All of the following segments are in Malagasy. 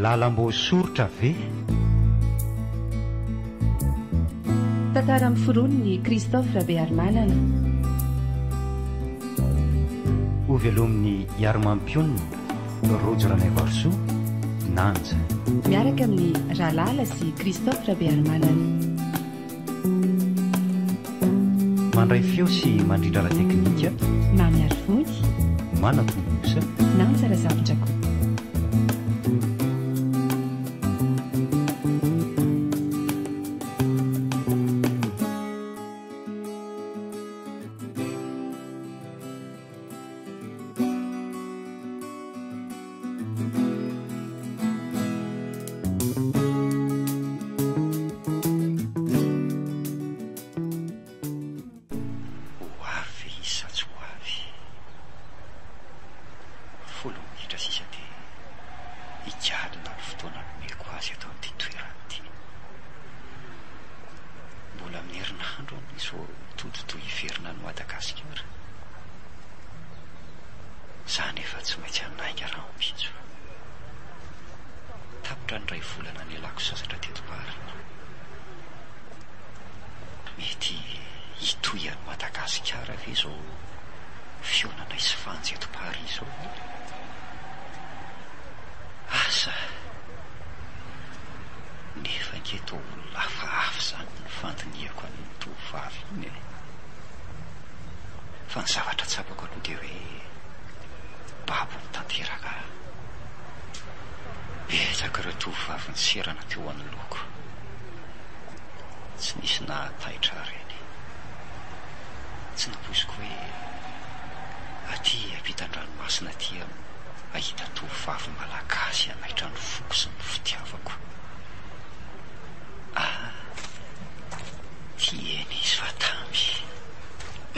lalam-boasorotra ve tantara miforoniny Christophe Rabearmanana ovelomin'ny iaromam-pioniny Rojo Ranaivarsoa Nanja miaraka amin'ny Ralala sy Christophe Rabearmanana mandray feo sy mandrindra la teknika Mamy Arifony Manatombosa Nanja Razavitrako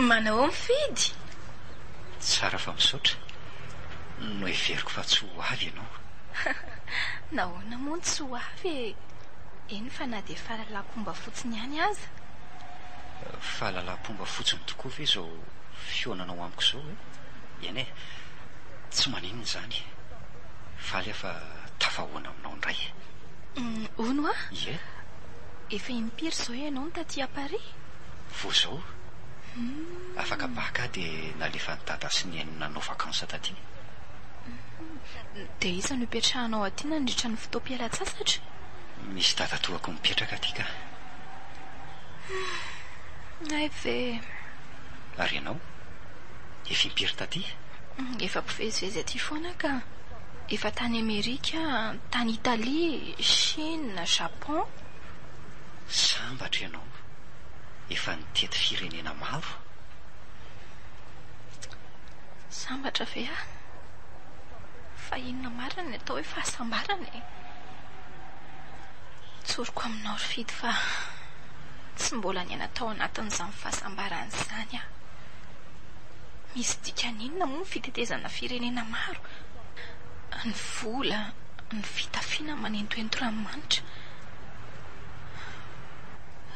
manao mifidy tsara fa misaotra no everiko fa tsy ho avy ianao nahoana moa tsy ho avy eny fa na dia fahalalam-pomba fotsiny ihany aza fahalalam-pomba fotsiny tokoa ve zao fionanao amiko zao eny tsy maninona zany faly afa tafahoana aminao indray ono ie efa impiry zao ianao ny taty à Paris vo zao afaka baka dia nalefa ny dada sy ny enina nanao vakansa taty dia iza no ipetrahanao aty nandritra ny fotoam-pialatsasatra misy dada toako mipetraka aty ka ay ve ary ianao efa impiry taty efa mpivezivezy aty foana ka efa tany Amerika tany Italia Chine Japon sambatra ianao efa nitety firenena maro sambatra ve fa inona marina atao hoe fahasambarana tsoriko aminao rifidy fa tsy mbola ny anatao anatin'izany fahasambarana izany misy dikan'inona moa ny fitetezana firenena maro ny vola ny fitafiana manentoento ranomanitra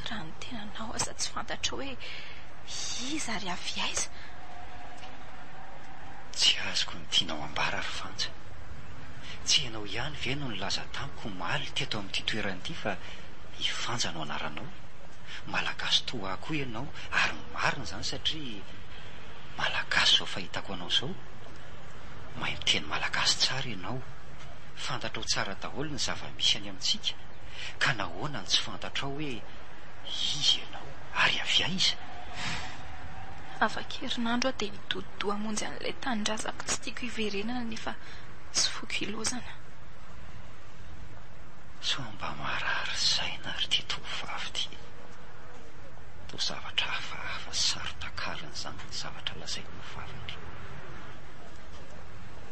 raha ny tenanao aza tsy fantatra hoe iza ary avy aiza tsy azoko ny tianao ambara ary fanja tsy ianao ihany ve no nilaza tamiko maly teto amin'ity toeran'ity fa hifanja no anaranao malagasy toa koa ianao ary marina zany satria malagasy zao fahitako anao zao mahay miteny malagasy tsara ianao fantatrao tsara daholo ny zava-misy any amintsika ka nahoana ny tsy fantatrao hoe izy ianao ary avy aiza afakerinandro aho dia nidododo hamonjy an'ilay tanindrazako tsy tiako hiverenana nefa tsy foko ilozana so mba marary saina ary ty tovavy ty to zavatra hafahafa sarotakariny zany ny zavatra lazainy movaviny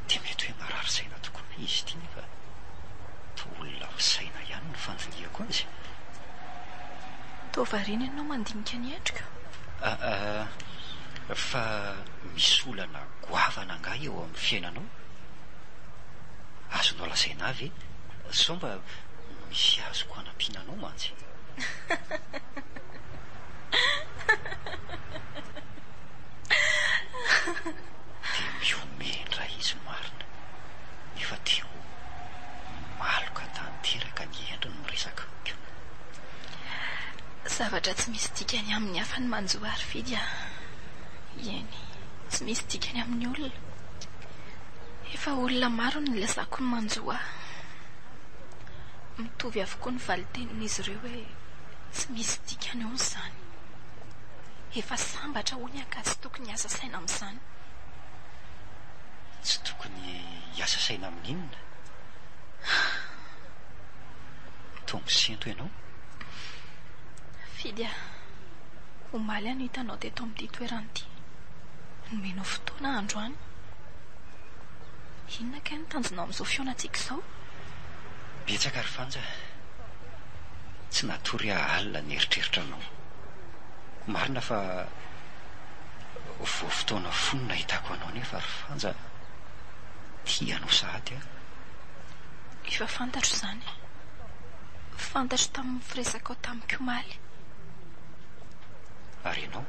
dia mety hoe marary saina tokoa izy ty nefa to olona ho saina ihany no fandiniako azy tovarina ianao mandinika ny endrika fa misy olana goavana nga eo amin'ny fiainanao azonao lazaina avy sao mba misy azoko hanampiananao mantsy dia miomendra izy marina nefa teo malo zavatra tsy misy dikany amin'ny hafa ny manjoa ary fidy a. Eny, tsy misy dikany amin'ny olona. Efa olona maro ny lasako ny manjoa. Mitovy avokoa ny valitenin'izy ireo hoe tsy misy dikany eo n'izany. Efa sambatra ho ny anka tsy tokony hiasa saina amin'izany. Tsy tokony hiasa saina amin'inona? Tongo sento ianao? Fidy a, omaly any hitanao teto amin'ity toerana ity. Nomenao fotoana androany. Inona ka ny tanjonao amin'izao fionantsika izao? Betsaka ry Fanja. Tsy natory alina ny eritreritranao. Marina fa fotoana fonina hitako anao nefa ry Fanja. Tianao sahady a. Efa fantatro izany. Fantatro tamin'ny firesaka ao tamin'ny komaly. Ary ianao?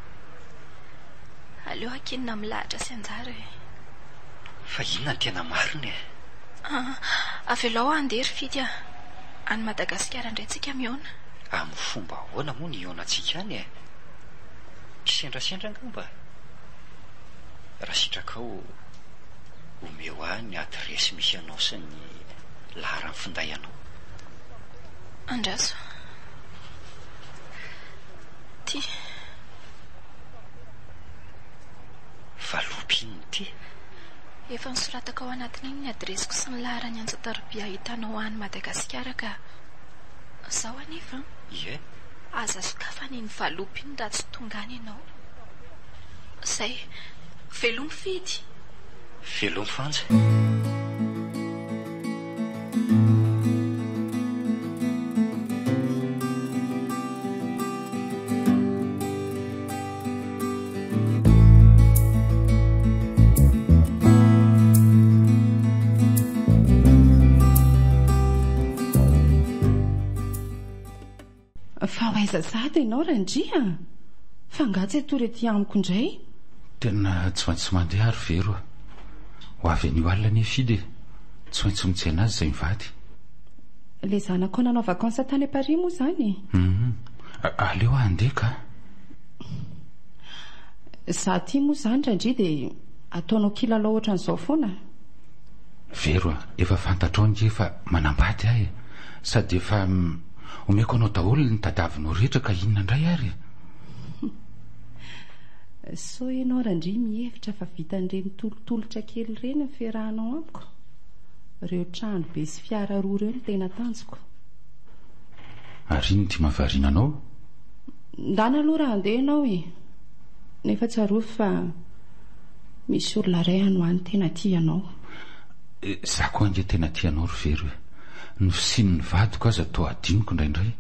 Aleo ankinina milahatra sy anjara e. Fa inona ny tena marina e? Avelao andery fidy a. Any Madagasikara indray tsika miona. Amin'ny fomba ahoana moa ny ionantsika any e? Kisendrasendra angamba. Raha sitrakao omeo any adresy misy anao sy ny laharany finday anao. Andraso. Ty. Valopy inony ty? Efa nisoratako ao anatin'iny ny adresiko sy ny laharany Anjatarobia hitanao any Madagasikara ka zao anefa. Ie. Aza sokafany ny valopy iny raha tsy tonga any ianao. Zay, velomy fidy. Velomy Fanja. Fa hoaiza sahady ianao Randria? Fa ngatsy atory ety amiko indray. Tena tsy maintsy mandeha ary vero. Ho avy an'io alina ny fidy. Tsy maintsy mijery azy izay mivady. Le zanako nanao vakansa tany Paris moa izany. Aleo andeha ka. Za ty moa izany Randria dia ataonao kilalao ohatran'izao foana. Vero, efa fantatrao ny efa manambady ahy. Sady efa omeko anao daholo ny tadavinao rehetra ka inona indray ary. So ianao Randria mihevitra fa vitan'ireny tolotolotra kely ireny ny fiarahanao amiko. Ireo trano be sy fiara roa ireo ny tena tanjoko. Ary iny ty mahavariana anao? Ndana aloha raha andeha ianao e. Nefa tsaroa fa misy olona iray ano any tena tianao. Za koa ange tena tianao ry Vero. Ny fisin'ny vadiko aza atao adiniko indraindray.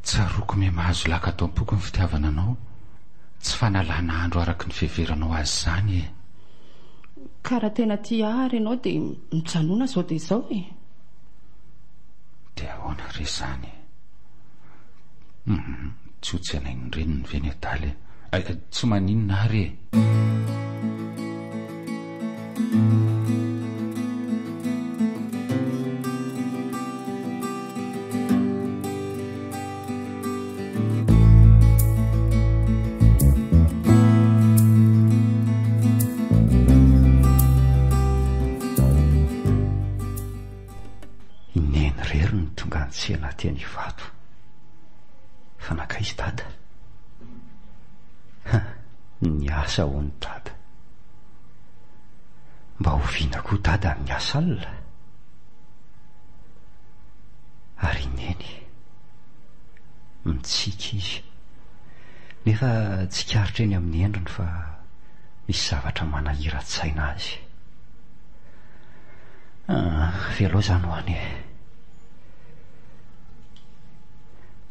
Tsaroako me mahazo laka atao am-poko ny fitiavana anao. Tsy fanalana andro araky ny fiheveranao azy zany e. Ka raha tena tia ary ianao dia mijanona zao dia izao e. Dia ahoana re zany? Tsy ho tsy anainy reny ny veny adaly. Tsy maninona ary e. Tsy anaty any vato fa nakaizy dada. Ny asa ho ny dada. Mba hoviana koa dada amin'ny asa alina. Ary neny mitsika izy nefa tsy karitra eny amin'ny endriny fa misy zavatra manahira-tsaina azy. Velao zany ho any e.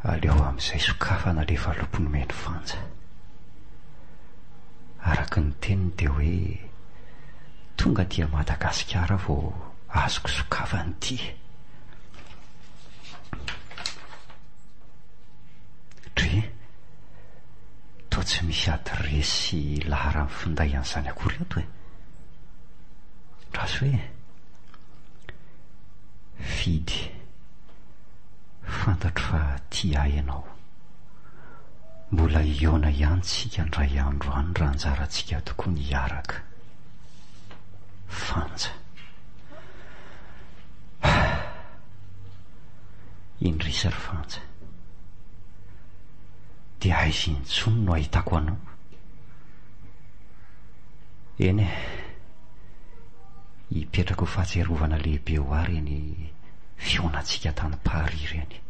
Aleo amin'izay sokafana le valopony meny Fanja. Araky ny teniny dia hoe tonga dia Madagasikara vao azoko sokafany ity. Dre toa tsy misy adresy laharany finday an'izany akory ato e. Raso hoe fidy fantatro fa tia ianao mbola iona ihany tsika ndray andro any raha anjarantsika tokoa ny hiaraka. Fanja indrisy ry Fanja, dia aiza intsony no ahitako anao. Eny hipetraka ho fahatsiarovana lehibe ho ary eny fionatsika tany Paris reny.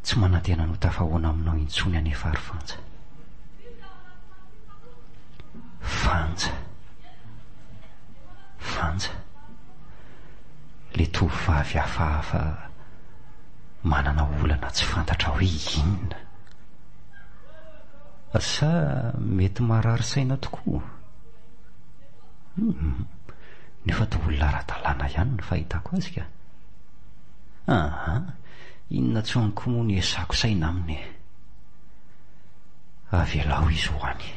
Tsy manantena no tafahoana aminao intsony anefa ary Fanja. Fanja, Fanja, le tovovavy hafahafa manana olana tsy fantatra hoe inona. Sa mety marary saina tokoa? Nefa to olona ara-dalàna ihany no fahitako azy ka. Inona tsy honiko moa ny esako saina aminy. Avelao izy ho any.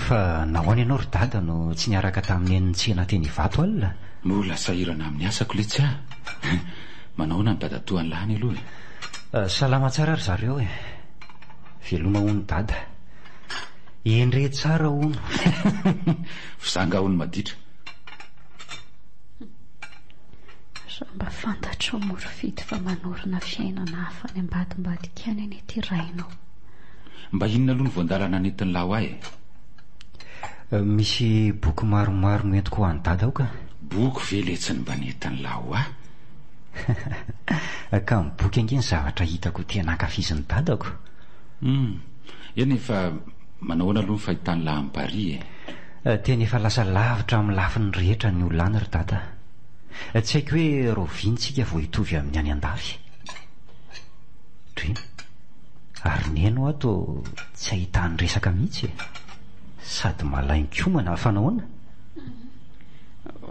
Fa nahoany ianao ry dada no tsy niaraka tamin'ny enitsena teny Ivato alina? Mbola sahirana amin'ny asako le tsy ah. Manahoana ny dada toa an'lany aloha? Salama tsara ry zareo e. Veloma hono dada. Endre tsara hono. Fizanga hono maditra. Mba fantatro moro fito fa manorina fiainana hafa ny ambadimbadika any eny ety rainao. Mba inona aloha ny voandalana nentin'ny lawa e? Misy boky maromaro mentiko ho any dada ao ka. Boky veletsiny mba nentin'ny lawa? Ka ny boky ange ny zavatra hitako tena ankafizin'ny dadako. Eny efa manahoana aloha ny fahitany lahy amin'ny Paris e? Tena efa lasa lavitra amin'ny lafiny rehetra ny olana ry dada. Tsy haiko hoe rovintsika vao hitovy amin'ny any an-dafy. Drina, ary neno ato tsy ahitany resaka mihitsy e. Sady malainy komana fanahoana?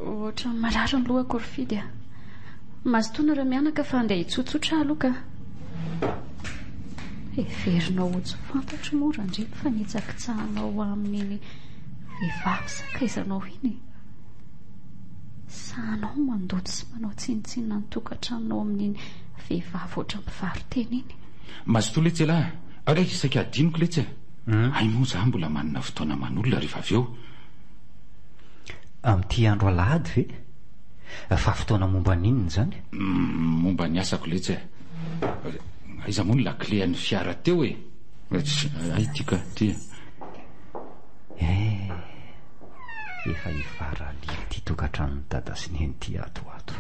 Ohatra marary ny lohako ry fidy a. Mazotoana raha mianaka fa andeha hitsotsotra aloha ka. Heverinao ho tsy fantatro mora ndreny fa nitsakitsahanao amin'iny vehivavy sakaizanao iny. Sahanao mandoto sy manao tsinitsinina ny tokantranonao amin'iny vehivavy ohatry mpivaroteny iny. Mazotoa le tsy lahy, ary isaka adiniko le tsy e. Ay moa za mbola manana fotoana manolona rehefa avy eo. Amin'ity andro alahady ve? Fa fotoana momba n'inona zany? Momba ny asako le tsy e. Aiza moa ny lakle an'ny fiara teo e? Ay tika ty. Efa hivara lily ty tokantranony dada sy neny ty atoato.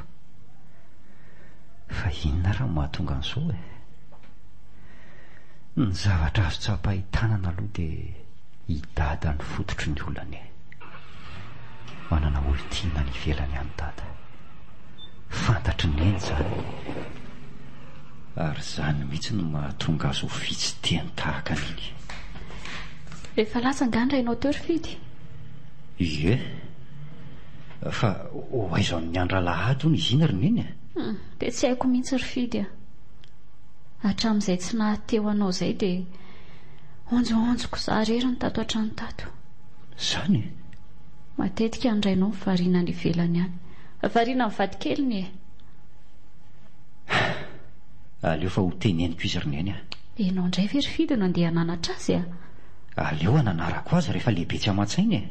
Fa inona raha mahatonga an'izao e? Ny zavatra azo tsapahitanana aloha dia hidada ny fototry ny olana e. Manana olontiana ny ivelany any dada. Fantatry ny eny zany. Ary zany mihitsy no mahatonga azo ho fitsiteny tahaka an'iny. Efa lasa ngandra ianao teo ry fidy? Ie, fa hoaiza ny andra lahady hono izy iny ry neny e? Dia tsy haiko mihitsy ry fidy a. Hatramin'izay tsy nahateo anao izay dia onjoonjoko za rerany tato hatrany tato. Zany? Matetika andrainao ny variana ny ivelany any. Variana ny vadikeliny e. Aleo fa ho teneniko izy ry neny a. Ianao indray ve ry fidy no andeha hananatra azy a? Aleo hananarako azy rehefa lehibe tsy aman-tsainy e.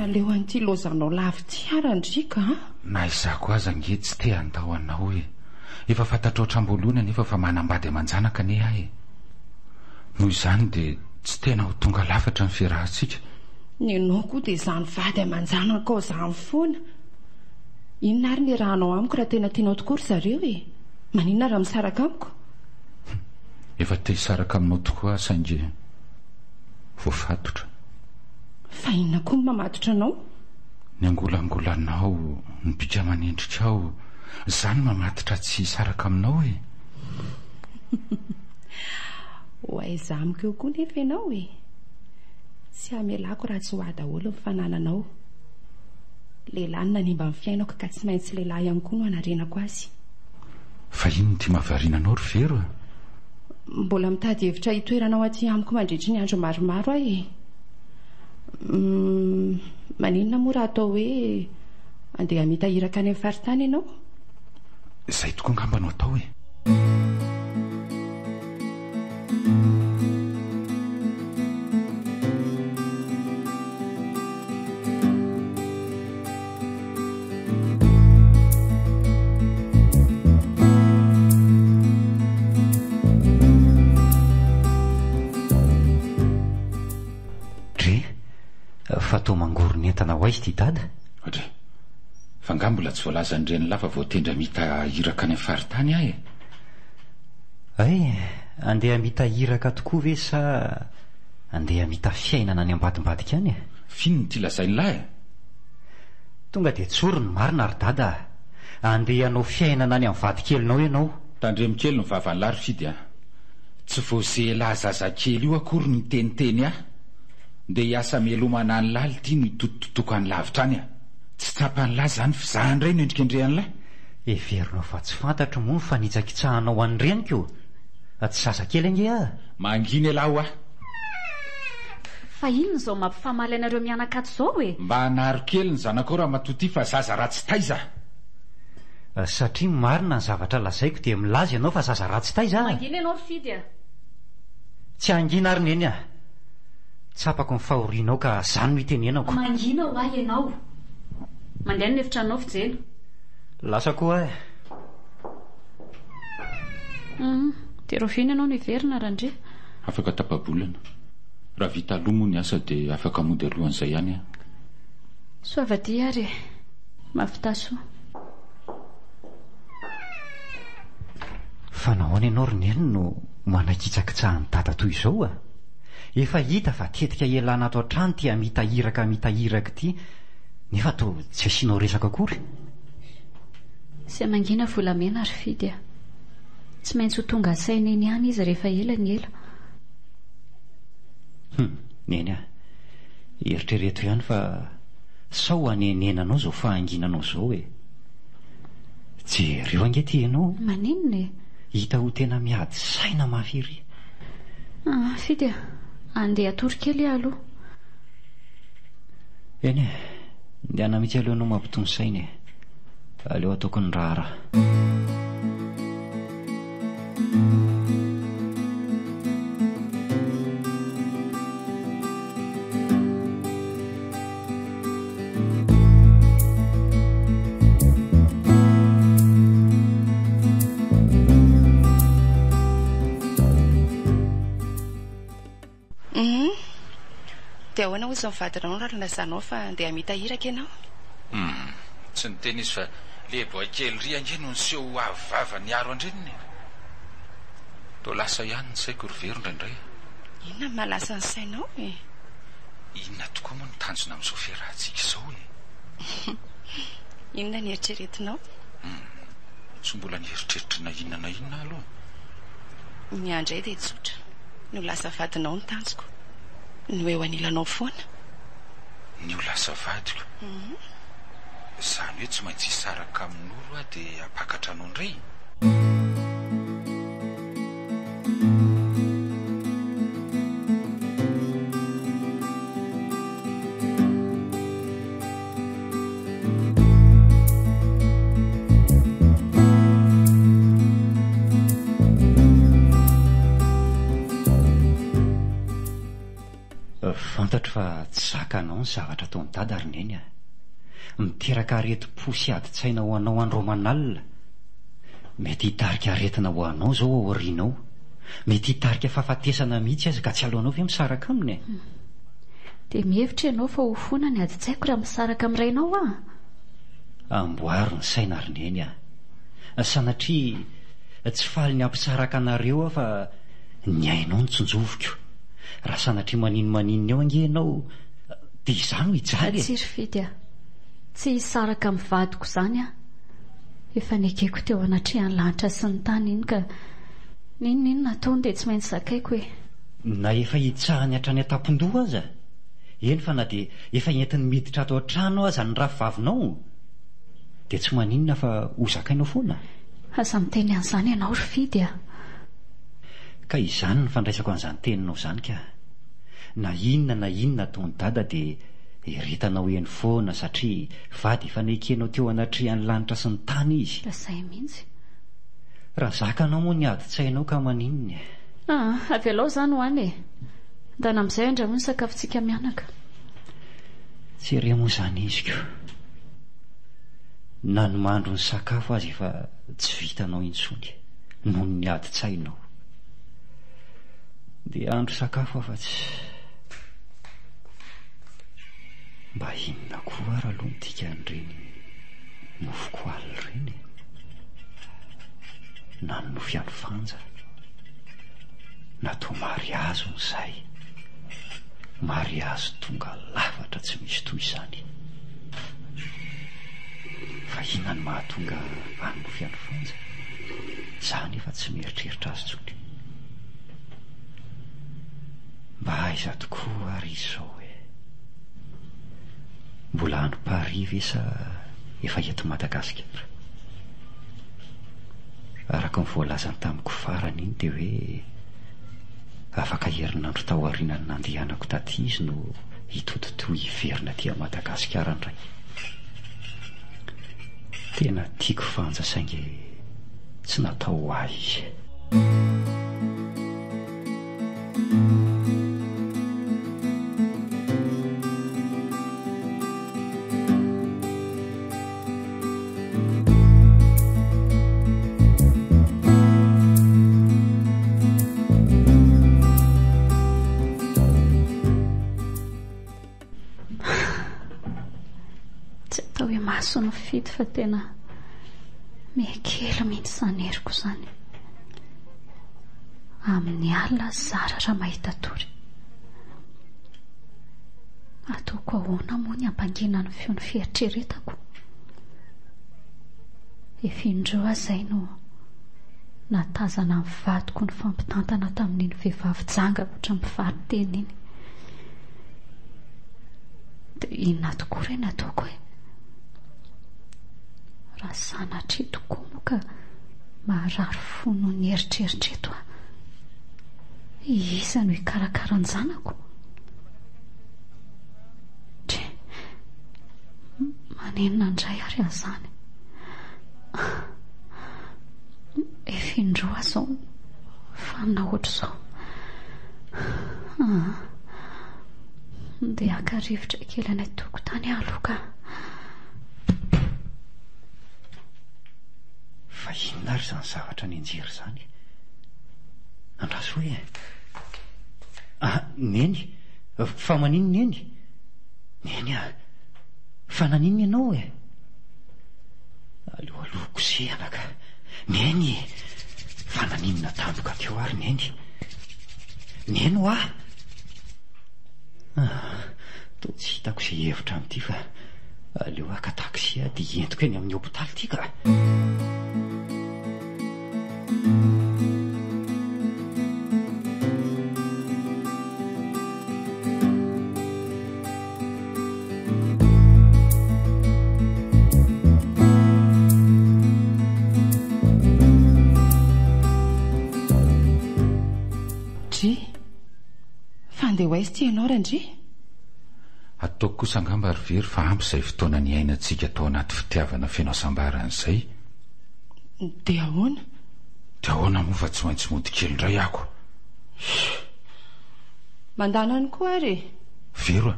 Leo an'ity lozanao lavitiara ndrika a? Na izako aza nge tsy te andao anao e. Efa fantatro ohatram-bolona nefa fa manambady aman-janaka ne ahy. Noho izany dia tsy tena ho tonga lafatra ny fiarahantsika. Ny anao koa dia izany vady aman-janaka ao izany foana. Inona ary ny rahanao amiko raha tena tianao tokoa ry zareo e? Maninona raha misaraka amiko? Efa te hisaraka aminao tokoa saingy voafatotra. fa inona koa ny mamatotra anao? Ny angolangolanao ny bika manendritrao zany mamatotra tsy saraka aminao e. ho aiza amiko eo koa nefa ianao e. Tsy hamelako raha tsy ho ahy daholo ny fanananao. Lehilahy nanimba ny fiainako ka tsy maintsy lehilahy ihany koa no hanarenako azy. Fa ino ty mahavariananao ry vero? Mbola mitady hevitra hitoeranao aty amiko mandritry ny andro maromaro ahy e. Maninona moa raha atao hoe andeha mitahiraka any amin'ny faritany ianao? Izay tokoa ngamba no atao e. Fa tao mangorony entana ho aizy ty dada? Ohatry fa ngamba mbola tsy voalaza ny reny lafa vao tendra mitahiraka any amin'ny faritany ahy e. Ay, andeha mitahiraka tokoa ve sa andeha mita fiainana any ambadimbadika any? Finon ty lazainy lahy? Tonga de tsoro ny marina ry dada. Andeha hanao fiainana any amin'ny vadikelinao ianao. Tandremokely ny vavan'ny lary fidy a. Tsy voazela zazakely io akory ny teniteny ahy. Nde hiasa melomana ny laly ty ny tototokany lavitra any a. Tsy tsapany lahy zany fizahany rey no endrikendrehany lahy. Everinao fa tsy fantatro moa ny fanitsakitsahanao an'ny reniko. Tsy zazakely ange ah. Manginy alaho ah. Fa inona zao mampifamaly anareo mianakato zao e? Mba hanaro kely ny zanako raha matoty fa zaza ratsy taiza. Satria marina ny zavatra lazaiko dia milaza ianao fa zaza ratsy taiza. Mangina ianao fidy a. Tsy angina ary neny ah. Tsapako ny fahorianao ka zany no itenenako. Mangina ho ahy ianao. Mandeha ny efitranao fijeno. Lasa koa ah. Terofina ianao ny verina randre. Afaka tapabolana. Raha vita alomo ny asa dia afaka mody alohan'izay ihany ah. Soavaty ary mafitaso. Fa nahoana ianao roneny no manakitsakitsahan'ny dada toy izao ah. Efa hita fa tetika ialana ato an-trano ty mitahiraka ty nefa to tsy asianao resaka akory. Sy mangina volamena ary fidy a. Tsy maintsy ho tonga saina eny ihany izy rehefa ela ny ela. Neny ah, eritrereto ihany fa sao anenenanao zao fahanginanao zao e. Jereo ange ty ianao. Maninona e? Hita ho tena miady saina mafiry. Fidy a, andeha atory kely aloha. Eny e, ndeana mitsy aleonao mampitony saina e. Aleo ataoko ny rara. Dia ahoana ozy mivadinao raha lazanao fa andeha mitahiraka ianao? Tsy ny teny izy fa leboa kely ry ange no niseho avava ny aro andreniny. To lasa ihany ny saiko ry vero indraindray. Inona malasa ny sainao e? Inona tokoa moa ny tanjona amin'izao fiarahantsika izao e? Inona ny eritreretinao? Tsy mbola nieritreritra na inona aloha. Ny andray dia tsotra. No lasa vadinao ny tanjoko. No eo anilanao foana. Ny ho lasa vadiko. Zany hoe tsy maintsy hisaraka amin'olo ah dia apakatra anao indray. Fantatro fa tsy zakanao ny zavatra ataony dada ary neny ah. Miteraka areti-po sy adi-tsaina ho anao andromanalina. Mety hitarika aretina ho anao zao ao aorianao. Mety hitarika fahafatesana mihitsy azy ka tsy aloanao ve misaraka aminy e? Dia mihevitra ianao fa ho fona ny adi-tsaiko raha misaraka amin'irainao ah. Amboaro ny saina ary neny ah. Sanatria tsy faly ny ampisaraka anareo ah fa ny ainao ny tsonjoviko. Raha sanatria maninona eo ange ianao dia izany ho hijaly tsy ry fidy a tsy hisaraka amin'ny vadiko izany a efa nekeko teo anatrehan'ny lanitra sy ny tany iny ka ninonino nataony dia tsy maintsy zakaiko hoe na efa hitsahany hatrany an-tampondoha aza eny fa na dia efa entiny miditra ato an-trano aza ny rafivavinao dia tsy maninona fa ho zakainao foana aza miteny an'izany ianao ry fidy a ka izany ny fandraisako an'izany teninao izany ka na inona ataony dada dia eretanao eny foana satria vady efa nekenao teo anatrehan'ny lanitra sy ny tany izy izay mihitsy raha zakanao moa ny adi-tsainao ka maninona avy alao izany ho any e dana amin'izay andra moa ny sakafontsika mianaka tsy ere moa izany iziko na ny mandro ny sakafo azy efa tsy vitanao intsony noho ny adi-tsainao dia andro sakafo afa-tsy mba inona koa raha aloha midika an'ireny nofoko alina ireny na ny nofy alifanja na toa mariazo n'izay mariazo tonga lafatra tsy misy toy izany fa inona ny mahatonga any nofy alifanja izany efa tsy mieritreritra azy tsony mba aiza tokoa ary izao mbola andro pariva sa efa eto Madagasikara araka ny voalazany tamiko farany iny dia hoe afaka herinandro taorianany nandehanako taty izy no hitototoy hiverina aty Madagasikara indray tena tiako fanja saingy tsy natao ahy izy maso ny fidy fa tena mekely mihitsy izany heriko izany amin'ny alina zara raha mahita tory ataoko ahoana moa ny ampangina ny feony fieritreretako efa indreo azay no natazana ny vadiko ny fampitantana tamin'iny vehivavy janga oatra mivariteny iny dia inona tokoa ireny ataoko hoe raha sanatry tokoa moa ka maharary fo no ny eritreritreto a iza no hikarakara ny zanako tre manenina indray ary azany efa indroa zao fanina oatra izao dia haka-rivotra kely any tokotany aloka fa inona ary izany zavatra ny anjery izany andraso hoe neny fa manino neny neny fa nanino ianao aloha kosehana ka neny fa naninona tampoka teo ary neny neny ho to tsy hitako izay hevitra amin'ity fa aleo aka taxi dia entiko eny amin'ny hopitaly ity ka fandeha hoaizy ty ianao randry ataoko kosa angamba ry very fa ampy izay fotoana ny ainantsika tao anaty fitiavana fienaosambaran'izay dia ahoana moa fa tsy maintsy mody kely indray ako mandana any koa ary vero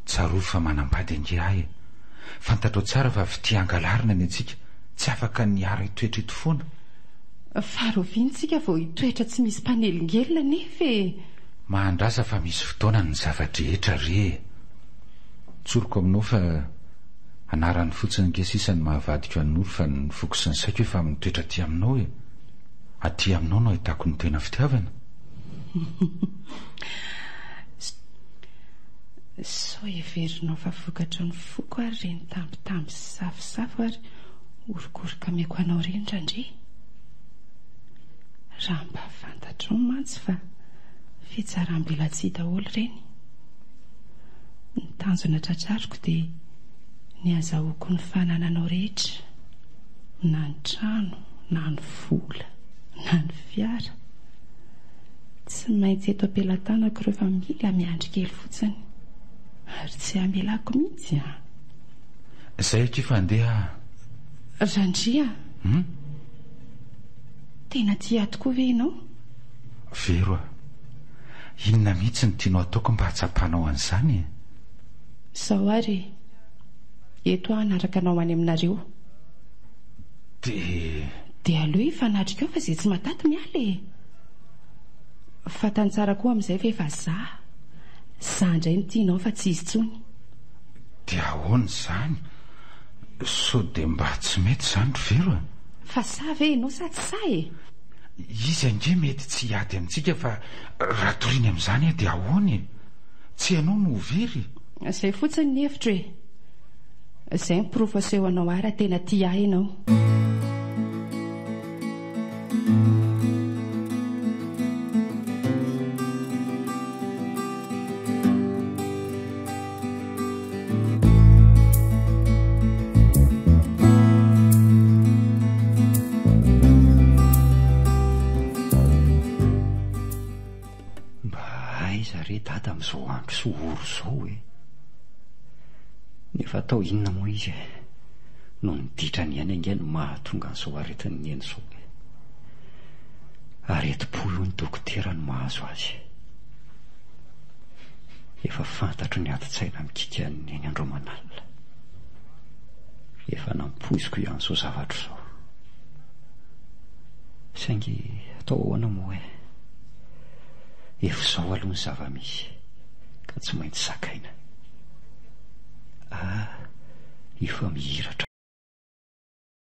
tsarovy fa manambady ange ahy fantatrao tsara fa fitiangalarina ny antsika tsy afaka niara hitoetra ito foana farovintsika vao hitoetra tsy misy mpanelingelyna nefa mahandrasa fa misy fotoana ny zavadrehetra re tsoroko aminao fa anarany fotsiny nkesisany mahavadiko an'olo fa ny foko sy ny saiko efa mitoetra aty aminao aty aminao no ahitako ny tena fitiavana sao everinao fa vokatra ny foko ary reny tambitamby sy safosafo ary orokoroka meko anao rendrandre. Raha mba fantatro mantsy fa fitsarambela tsy daholo reny. Ny tanjona tratrariko dia ny azahoako ny fanananao rehetra, na ny trano, na ny vola, na ny fiara. Tsy maintsy eto ampelantanako rehefa mila miandry kely fotsiny, ary tsy amelako mihitsy a. Izay tsy fandeha Randria, tena tia tokoa ve ianao? Vero a, inona mihitsy ny tianao ataoko mba hatsapanao an'izany? Sao ary eto anaraka anao any aminareo. Dia aleo ifanatrika eo fa izay tsy matato miala e. Fatany tsara koa amin'izay fa efa za indray ny tianao fa tsy izy tsony. Dia ahoana izany? So dia mba tsy mety izany ry Vero a? Fa sa ve ianao sa tsy sa e? Izy ange mety tsy hiady amintsika fa raha toriany amin'izany a dia ahoana e? Tsy ianao no very. Izay fotsiny ny hevitra e. Izay mipirofo aseho anao ary tena tia ahy ianao. Dada amin'izao andro sy oro izao e. Nefa atao inona moa izy no niditra ny aina inge no mahatonga an'izao aretiny ny eny izao e. Areti-po io ny dokotera no mahazo azy. Efa fantatro ny ati-tsaina mikika ny eny Andromanalina. Efa nampoiziko ihany izao zavatra izao. Saingy atao ahoana moa e. Efa izao aloha ny zava-misy ka tsy maintsy sakaina. Efa mihiratra.